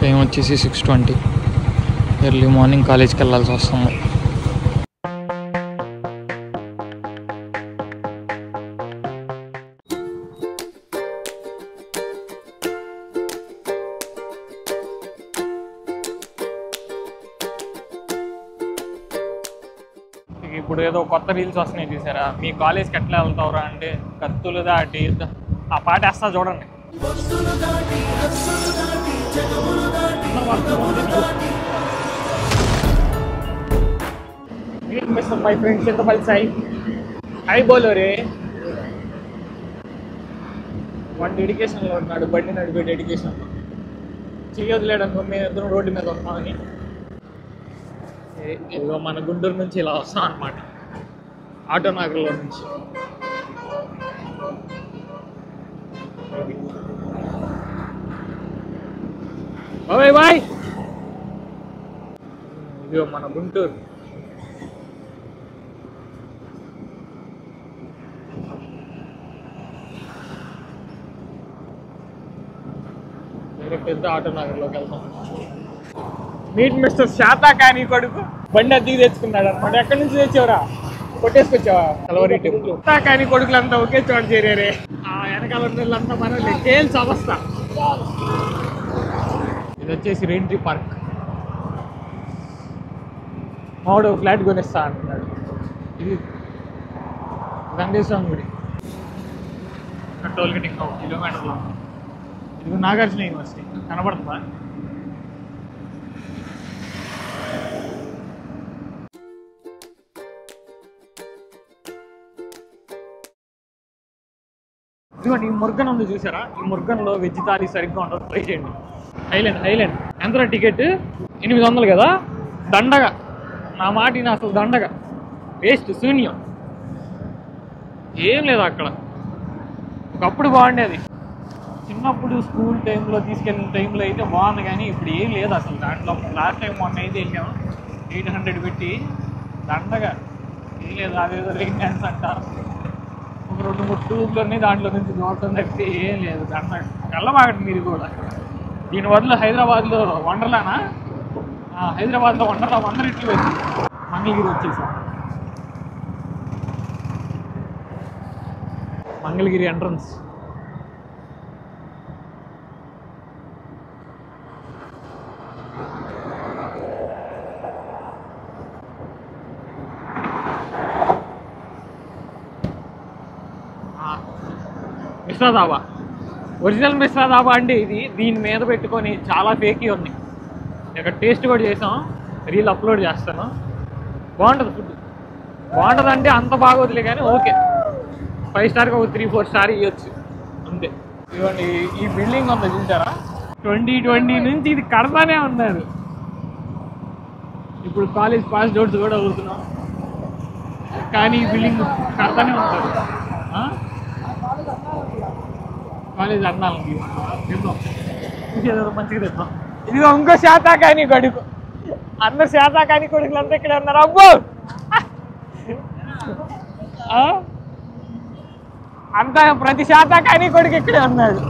Time వచ్చేసి 6:20. Early morning కాలేజ్కి వెళ్ళాల్సి వస్తుంది. ఇప్పుడు ఏదో కొత్త రీల్స్ వస్తున్నాయి చూసారా, మీ కాలేజ్కి ఎట్లా వెళ్తావురా అంటే కత్తులు దాటి ఆ పాట వేస్తా చూడండి. My friend Chintapalli Sai high బోలో రే. వాడు డెడికేషన్లో ఉన్నాడు, బండి నడిపే డెడికేషన్లో. చేయొద్దులేడు అనుకో, మేము ఇద్దరం రోడ్డు మీద ఉన్నామని. ఇదిగో మన గుంటూరు నుంచి ఇలా వస్తాం అనమాట, ఆటో నగర్లో నుంచి. Bye bye. ఇదిగో మన గుంటూరు. పెద్ద ఆటో నగర్లోకి వెళ్తాం. మీట్ మిస్టర్ శాతా కానీ కొడుకు బండి అద్దెకి తెచ్చుకున్నాడు అనమాట. ఎక్కడి నుంచి తెచ్చావురా? కొట్టేసుకొచ్చావా? కలవరి టెంపుల్. శాతా కానీ కొడుకులంతా ఒకే చోట చేరేరే. ఆ వెనకాల నీళ్ళంతా మనం తేల్చి అవస్థ. ఇది వచ్చేసి రెయిన్ట్రీ పార్క్. మావాడు ఫ్లాట్ కొనిస్తా అంటున్నాడు. ఇది వెంకటేశ్వర గుడి. టోల్ గేట్ ఇంకా 1 కిలోమీటర్లో. ఇది నాగార్జున యూనివర్సిటీ కనబడుతుందా? ఇదిగోండి ఈ ముర్గన్ ఉంది చూసారా, ఈ ముర్గన్లో వెజ్ థాలీ సరిగ్గా ఉండదు, ట్రై చేయండి. హైలాండ్ ఎంత టికెట్? 800 కదా, దండగా. నా మాట నా అసలు దండగా, వేస్ట్, శూన్యం, ఏం లేదు అక్కడ. ఒకప్పుడు బాగుండేది, చిన్నప్పుడు స్కూల్ టైంలో తీసుకెళ్ళిన టైంలో అయితే బాగుంది, కానీ ఇప్పుడు ఏం లేదు అసలు దాంట్లో. లాస్ట్ టైం మొన్న అయితే వెళ్ళాము 800 పెట్టి, దండగా ఏం లేదు. అదేదో రెయిన్ డ్యాన్స్ అంటారు, ఒక 2-3 ట్యూబ్లోనే దాంట్లో నుంచి దూరటం తప్పితే ఏం లేదు. దండగా వెళ్ళబాగండి మీరు కూడా. దీని బదులు హైదరాబాద్లో వండర్లానా, హైదరాబాద్లో వండర్లా 100 రెట్లు వచ్చి మంగళగిరి వచ్చేసాం. మంగళగిరి ఎంట్రన్స్. మిశ్రా దాబా, ఒరిజినల్ మిశ్రా దాబా అండి ఇది. దీని మీద పెట్టుకొని చాలా ఫేకీ ఉన్నాయి. ఇక్కడ టేస్ట్ కూడా చేసాం, రీల్ అప్లోడ్ చేస్తాను. బాగుంటుంది ఫుడ్. బాగుంటుంది అంటే అంత బాగోదులే కానీ ఓకే, 5 స్టార్కి ఒక 3-4 స్టార్ ఇవ్వచ్చు అంతే. ఇవ్వండి ఈ బిల్డింగ్ ఉంది చూసారా, 2020 నుంచి ఇది కడతానే ఉన్నారు. ఇప్పుడు కాలేజ్ పాస్ డౌట్స్ కూడా అవుతున్నాం, కానీ ఈ బిల్డింగ్ కడతానే ఉంటారు. కాలేజ్ అన్నాళ్ళకి తెద్దాం, చూసేదో మంచిగా తెద్దాం. ఇదిగో ఇంకో శాతా కానీ కొడుకు. అందరు శాతా కానీ కొడుకులంతా ఇక్కడ ఉన్నారు. అబ్బో అంతా ప్రతి శాతా కానీ కొడుకు ఇక్కడే ఉన్నాడు.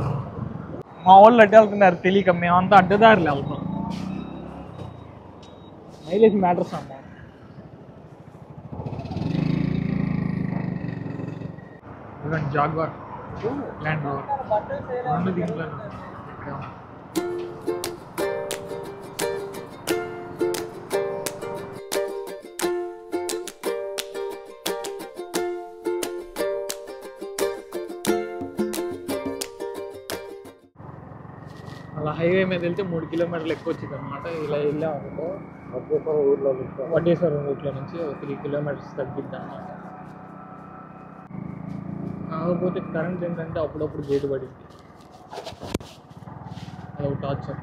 మా వాళ్ళు అడ్డు వెళ్తున్నారు తెలియక, మేమంతా అడ్డదారులు వెళ్తాం. మైలేజ్ మ్యాటర్స్ అమ్మా. జాగ్వార్ ల్యాండ్ రోవర్ రెండు దీంట్లో. అలా హైవే మీద వెళ్తే 3 కిలోమీటర్లు ఎక్కువ వచ్చింది అనమాట. ఇలా వెళ్ళాం అనుకో వడ్డేశ్వరం రూట్లో నుంచి 3 కిలోమీటర్స్ తగ్గిద్ది అన్నమాట. కాకపోతే కరెంట్ ఏంటంటే అప్పుడప్పుడు గేటు పడింది, అదొక టార్చర్.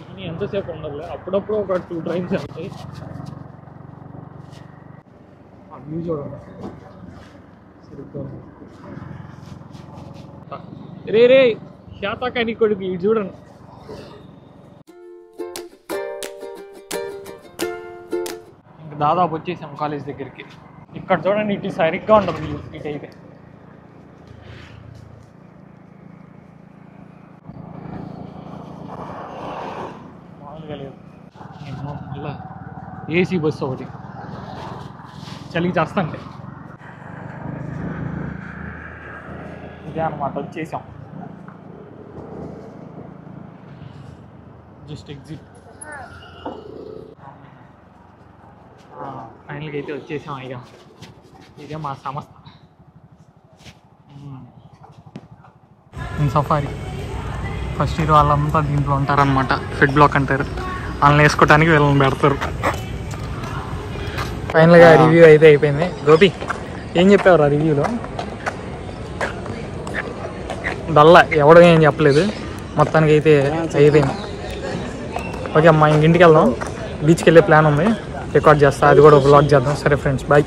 కానీ ఎంతసేపు ఉండదులే, అప్పుడప్పుడు ఒక 2 ట్రైన్స్ వెళ్తాయి. ఆ వ్యూ చూడండి సరిగ్గా. రే శాతా కానీ కొడుకు ఇది చూడండి. ఇంకా దాదాపు వచ్చేసాం కాలేజ్ దగ్గరికి. ఇక్కడ చూడండి, ఇటు సరిగ్గా ఉండదు వ్యూ. ఇటు అయితే మామూలుగా లేదు. మళ్ళీ ఏసీ బస్సు ఒకటి చలికి చేస్తాంటే. ఇదే అనమాట, వచ్చేసాం. Just exit. ఫైనల్గా అయితే వచ్చేసాం. అయ్యా ఇదే మా సంస్థ సఫారీ. ఫస్ట్ ఇయర్ వాళ్ళంతా దీంట్లో ఉంటారనమాట. ఫిట్ బ్లాక్ అంటారు. వాళ్ళని వేసుకోవడానికి వీళ్ళని పెడతారు. ఫైనల్గా రివ్యూ అయితే అయిపోయింది. గోపి ఏం చెప్పారు ఆ రివ్యూలో? డల్లా ఎవడో ఏం చెప్పలేదు. మొత్తానికి అయితే అయిపోయింది. ఓకే అమ్మా, ఇంటికి వెళ్దాం. బీచ్కి వెళ్ళే ప్లాన్ ఉంది, రికార్డ్ చేస్తా. అది కూడా బ్లాగ్ చేద్దాం. సరే ఫ్రెండ్స్, బాయ్.